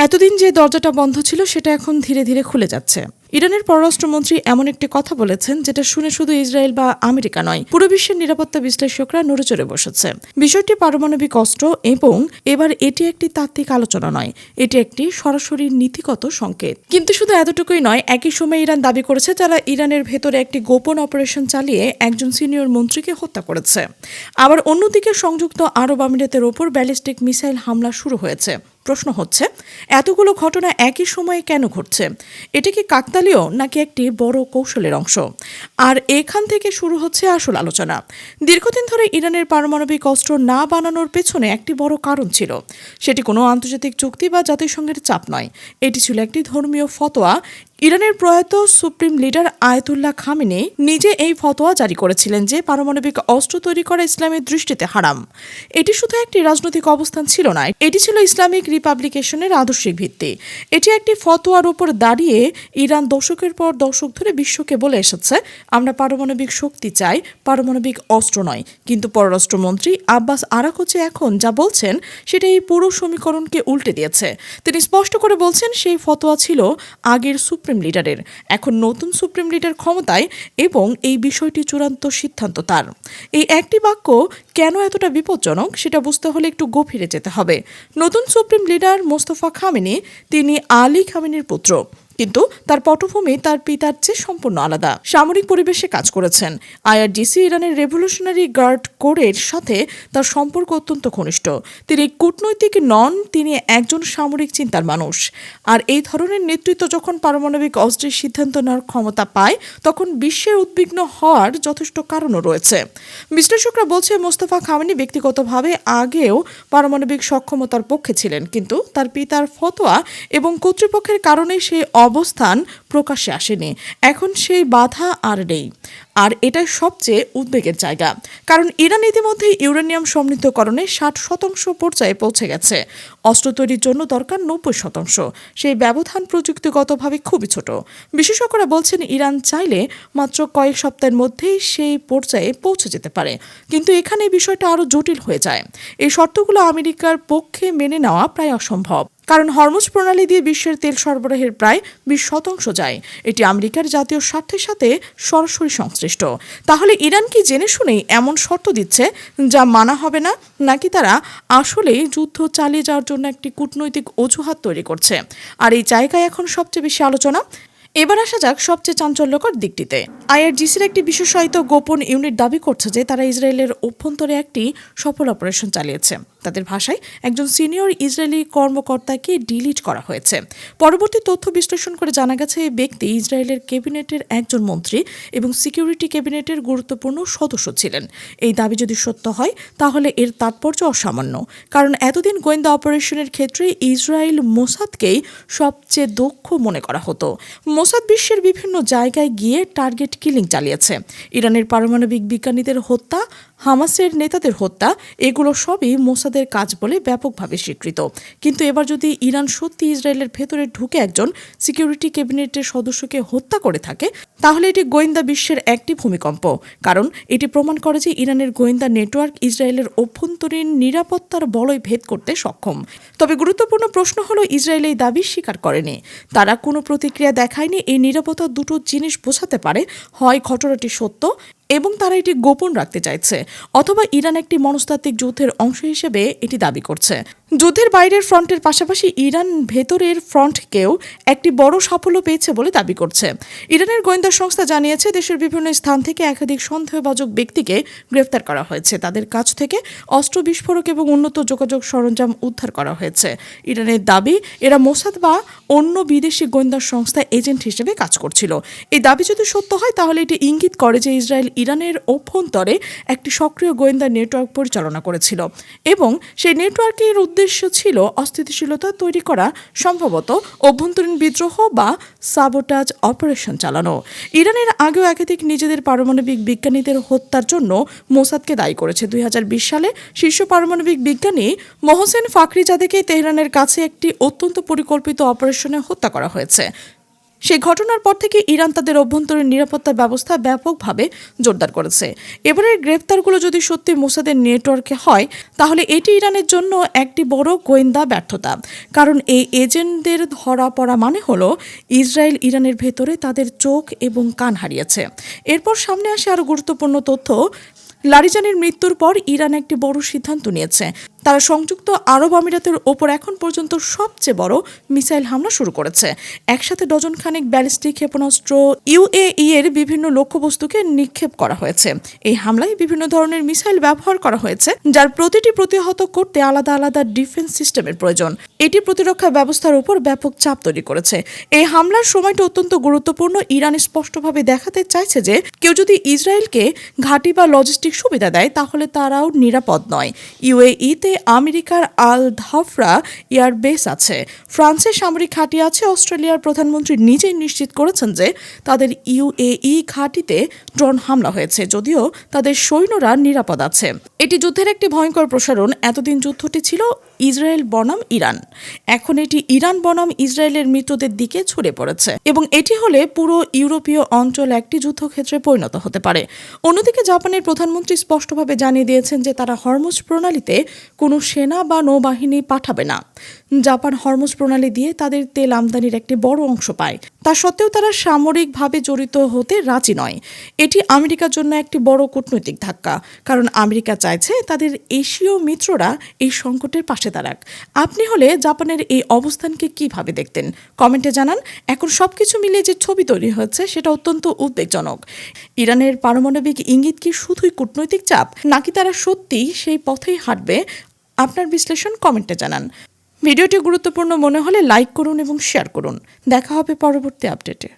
এতদিন যে দরজাটা বন্ধ ছিল সেটা এখন ধীরে ধীরে খুলে যাচ্ছে। ইরানের পররাষ্ট্রমন্ত্রী এমন একটি কথা বলেছেন যেটা শুনে শুধু ইসরায়েল বা আমেরিকা নয়, পুরো বিশ্বের নিরাপত্তা বিশ্লেষকরা নড়েচড়ে বসেছে। বিষয়টি পারমাণবিক অস্ত্র এবং এবার এটি একটি তাত্ত্বিক আলোচনা নয়, এটি একটি সরাসরি নীতিগত সংকেত। কিন্তু শুধু এতটুকুই নয়, একই সময় ইরান দাবি করেছে যারা ইরানের ভেতরে একটি গোপন অপারেশন চালিয়ে একজন সিনিয়র মন্ত্রীকে হত্যা করেছে। আবার অন্যদিকে সংযুক্ত আরব আমিরাতের ওপর ব্যালিস্টিক মিসাইল হামলা শুরু হয়েছে। প্রশ্ন হচ্ছে, এতগুলো ঘটনা একই সময়ে কেন ঘটছে? এটা কি কাকতালীয় নাকি একটি বড় কৌশলের অংশ? আর এখান থেকে শুরু হচ্ছে আসল আলোচনা। দীর্ঘদিন ধরে ইরানের পারমাণবিক অস্ত্র না বানানোর পেছনে একটি বড় কারণ ছিল। সেটি কোনো আন্তর্জাতিক চুক্তি বা জাতিসংঘের চাপ নয়, এটি ছিল একটি ধর্মীয় ফতোয়া। ইরানের প্রয়াত সুপ্রিম লিডার আয়াতুল্লাহ খামেনি নিজে এই ফতোয়া জারি করেছিলেন যে পারমাণবিক অস্ত্র তৈরি করা ইসলামের দৃষ্টিতে হারাম। এটি শুধু একটি রাজনৈতিক অবস্থান ছিল না, এটি ছিল ইসলামিক রিপাবলিকেশনের আদর্শিক ভিত্তি। এটি একটি ফতোয়ার উপর দাঁড়িয়ে ইরান দশকের পর দশক ধরে বিশ্বকে বলে এসেছে, আমরা পারমাণবিক শক্তি চাই, পারমাণবিক অস্ত্র নয়। কিন্তু পররাষ্ট্রমন্ত্রী আব্বাস আরাকচি এখন যা বলছেন সেটা এই পুরো সমীকরণকে উল্টে দিয়েছে। তিনি স্পষ্ট করে বলছেন সেই ফতোয়া ছিল আগের সুপ্রিম লিডারের, এখন নতুন সুপ্রিম লিডার ক্ষমতায় এবং এই বিষয়টি চূড়ান্ত সিদ্ধান্ত তার। এই একটি বাক্য কেন এতটা বিপজ্জনক সেটা বুঝতে হলে একটু গভীরে যেতে হবে। নতুন সুপ্রিম লিডার মোস্তফা খামেনি, তিনি আলী খামেনির পুত্র, কিন্তু তার পটভূমি তার পিতার চেয়ে সম্পূর্ণ আলাদা। সামরিক পরিবেশে কাজ করেছেন। আইআরজিসি, ইরানের রেভলিউশনারি গার্ড কোরের সাথে তার সম্পর্ক অত্যন্ত ঘনিষ্ঠ। তিনি কূটনৈতিক নন, তিনি একজন সামরিক চিন্তার মানুষ। আর এই ধরনের নেতৃত্ব যখন পারমাণবিক অস্ত্রের সিদ্ধান্ত নেওয়ার ক্ষমতা পায়, তখন বিশ্বের উদ্বিগ্ন হওয়ার যথেষ্ট কারণও রয়েছে। বিশ্লেষকরা বলছে মোস্তফা খামেনি ব্যক্তিগতভাবে আগেও পারমাণবিক সক্ষমতার পক্ষে ছিলেন, কিন্তু তার পিতার ফতোয়া এবং কর্তৃপক্ষের কারণে সে অবস্থান প্রকাশ্যে আসেনি। এখন সেই বাধা আর নেই। আর এটাই সবচেয়ে উদ্বেগের জায়গা, কারণ ইরান ইতিমধ্যে ইউরেনিয়াম সমৃদ্ধকরণে 60% পর্যায়ে পৌঁছে গেছে। অস্ত্র তৈরির জন্য দরকার 90%। সেই ব্যবধান প্রযুক্তিগতভাবে খুবই ছোট। বিশেষজ্ঞরা বলছেন ইরান চাইলে মাত্র কয়েক সপ্তাহের মধ্যেই সেই পর্যায়ে পৌঁছে যেতে পারে। কিন্তু এখানে বিষয়টা আরও জটিল হয়ে যায়। এই শর্তগুলো আমেরিকার পক্ষে মেনে নেওয়া প্রায় অসম্ভব, কারণ হরমুজ প্রণালী দিয়ে বিশ্বের তেল সরবরাহের প্রায় 20% যায়। এটি আমেরিকার জাতীয় স্বার্থের সাথে সরাসরি সংশ্লিষ্ট। তাহলে ইরান কি জেনে শুনেই এমন শর্ত দিচ্ছে যা মানা হবে না, নাকি তারা আসলেই যুদ্ধ চালিয়ে যাওয়ার জন্য একটি কূটনৈতিক অজুহাত তৈরি করছে? আর এই জায়গায় এখন সবচেয়ে বেশি আলোচনা। এবার আসা যাক সবচেয়ে চাঞ্চল্যকর দিকটিতে। আইআরজিসির একটি বিশেষায়িত গোপন ইউনিট দাবি করছে যে তারা ইসরায়েলের অভ্যন্তরে একটি সফল অপারেশন চালিয়েছে। তাদের ভাষায় একজন সিনিয়র ইসরায়েলি কর্মকর্তাকে ডিলিট করা হয়েছে। পরবর্তী তথ্য বিশ্লেষণ করে জানা গেছে এই ব্যক্তি ইসরায়েলের ক্যাবিনেটের একজন মন্ত্রী এবং সিকিউরিটি ক্যাবিনেটের গুরুত্বপূর্ণ সদস্য ছিলেন। এই দাবি যদি সত্য হয় তাহলে এর তাৎপর্য অসামান্য, কারণ এতদিন গোয়েন্দা অপারেশনের ক্ষেত্রে ইসরায়েল মোসাদকেই সবচেয়ে দক্ষ মনে করা হতো। মোসাদ বিশ্বের বিভিন্ন জায়গায় গিয়ে টার্গেট কিলিং চালিয়েছে। ইরানের পারমাণবিক বিজ্ঞানীদের হত্যা, হামাসের নেতাদের হত্যা, এগুলো সবই মোসাদের কাজ বলে ব্যাপকভাবে স্বীকৃত। কিন্তু এবার যদি ইরান সত্যি ইসরায়েলের ভেতরে ঢুকে একজন সিকিউরিটি ক্যাবিনেটের সদস্যকে হত্যা করে থাকে, তাহলে এটি গোয়েন্দা বিশ্বের একটি ভূমিকম্প, কারণ এটি প্রমাণ করে যে ইরানের গোয়েন্দা নেটওয়ার্ক ইসরায়েলের অভ্যন্তরীণ নিরাপত্তার বলয় ভেদ করতে সক্ষম। তবে গুরুত্বপূর্ণ প্রশ্ন হলো, ইসরায়েল এই দাবি স্বীকার করেনি, তারা কোনো প্রতিক্রিয়া দেখায়নি। এই নিরাপত্তা দুটো জিনিস বোঝাতে পারে, হয় ঘটনাটি সত্য এবং তারা এটি গোপন রাখতে চাইছে, অথবা ইরান একটি মনস্তাত্ত্বিক যুদ্ধের অংশ হিসেবে এটি দাবি করছে। যুদ্ধের বাইরের ফ্রন্টের পাশাপাশি ইরান ভেতরের ফ্রন্টকেও একটি বড় সাফল্য পেয়েছে বলে দাবি করছে। ইরানের গোয়েন্দা সংস্থা জানিয়েছে দেশের বিভিন্ন স্থান থেকে একাধিক সন্দেহভাজন ব্যক্তিকে গ্রেফতার করা হয়েছে। তাদের কাছ থেকে অস্ত্র, বিস্ফোরক এবং উন্নত যোগাযোগ সরঞ্জাম উদ্ধার করা হয়েছে। ইরানের দাবি এরা মোসাদ বা অন্য বিদেশি গোয়েন্দা সংস্থা এজেন্ট হিসেবে কাজ করছিল। এই দাবি যদি সত্য হয় তাহলে এটি ইঙ্গিত করে যে ইসরায়েল ইরানের অভ্যন্তরে একটি সক্রিয় গোয়েন্দা নেটওয়ার্ক পরিচালনা করেছিল এবং সেই নেটওয়ার্কের উদ্দেশ্য ছিল অস্থিতিশীলতা তৈরি করা, সম্ভবত অভ্যন্তরীণ বিদ্রোহ বা সাবোটাজ অপারেশন চালানো। ইরানের আগেও একাধিক নিজেদের পারমাণবিক বিজ্ঞানীদের হত্যার জন্য মোসাদকে দায়ী করেছে। 2020 সালে শীর্ষ পারমাণবিক বিজ্ঞানী মোহসেন ফাখরিজাদেকে তেহরানের কাছে একটি অত্যন্ত পরিকল্পিত অপারেশনে হত্যা করা হয়েছে। সেই ঘটনার পর থেকে ইরান তাদের অভ্যন্তরীণ নিরাপত্তা ব্যবস্থা ব্যাপকভাবে জোরদার করেছে। এবারের গ্রেফতারগুলো যদি সত্যি মোসাদের নেটওয়ার্কে হয় তাহলে এটি ইরানের জন্য একটি বড় গোয়েন্দা ব্যর্থতা, কারণ এই এজেন্টদের ধরা পড়া মানে হলো ইসরায়েল ইরানের ভেতরে তাদের চোখ এবং কান হারিয়েছে। এরপর সামনে আসে আরও গুরুত্বপূর্ণ তথ্য। লারিজানির মৃত্যুর পর ইরান একটি বড় সিদ্ধান্ত নিয়েছে। তারা সংযুক্ত আরব আমিরাতের ওপর এখন পর্যন্ত সবচেয়ে বড় মিসাইল হামলা শুরু করেছে। একসাথে ডজন খানেক ব্যালিস্টিক ক্ষেপণাস্ত্র ইউএই এর বিভিন্ন লক্ষ্যবস্তুকে নিক্ষেপ করা হয়েছে। এই হামলায় বিভিন্ন ধরনের মিসাইল ব্যবহার করা হয়েছে, যার প্রতিটি প্রতিহত করতে আলাদা আলাদা ডিফেন্স সিস্টেমের প্রয়োজন। এটি প্রতিরক্ষা ব্যবস্থার উপর ব্যাপক চাপ তৈরি করেছে। এই হামলার সময়টা অত্যন্ত গুরুত্বপূর্ণ। ইরান স্পষ্টভাবে দেখাতে চাইছে যে কেউ যদি ইসরায়েলকে ঘাঁটি বা লজিস্টিক সুবিধা দেয় তাহলে তারাও নিরাপদ নয়। ইউএইতে আমেরিকার আল ধাফরা এয়ারবেস আছে, ফ্রান্সের সামরিক ঘাঁটি আছে। অস্ট্রেলিয়ার প্রধানমন্ত্রী নিজেই নিশ্চিত করেছেন যে তাদের ইউএই ঘাঁটিতে ড্রোন হামলা হয়েছে, যদিও তাদের সৈন্যরা নিরাপদ আছে। এটি যুদ্ধের একটি ভয়ঙ্কর প্রসারণ। এতদিন যুদ্ধটি ছিল ইসরায়েল বনাম ইরান, এখন এটি ইরান বনাম ইসরায়েলের মিত্রদের দিকে ছড়িয়ে পড়েছে এবং এটি হলে পুরো ইউরোপীয় অঞ্চল একটি যুদ্ধক্ষেত্রে পরিণত হতে পারে। অন্যদিকে জাপানের প্রধানমন্ত্রী স্পষ্টভাবে জানিয়ে দিয়েছেন যে তারা হরমুজ প্রণালীতে কোনো সেনা বা নৌবাহিনী পাঠাবে না। জাপান হরমুজ প্রণালী দিয়ে তাদের তেল আমদানির একটি বড় অংশ পায়। তা সত্ত্বেও তারা সামরিকভাবে জড়িত হতে রাজি নয়। এটি আমেরিকার জন্য একটি বড় কূটনৈতিক ধাক্কা, কারণ আমেরিকা চাইছে তাদের এশীয় মিত্ররা এই সংকটের পাশে দাঁড়াক। আপনি হলে জাপানের এই অবস্থানকে কিভাবে দেখতেন কমেন্টে জানান। এখন সবকিছু মিলিয়ে যে ছবি তৈরি হয়েছে সেটা অত্যন্ত উদ্বেগজনক। ইরানের পারমাণবিক ইঙ্গিত কি শুধুই কূটনৈতিক চাপ, নাকি তারা সত্যিই সেই পথেই হাঁটবে? আপনার বিশ্লেষণ কমেন্টে জানান। ভিডিওটি গুরুত্বপূর্ণ মনে হলে লাইক করুন এবং শেয়ার করুন। দেখা হবে পরবর্তী আপডেটে।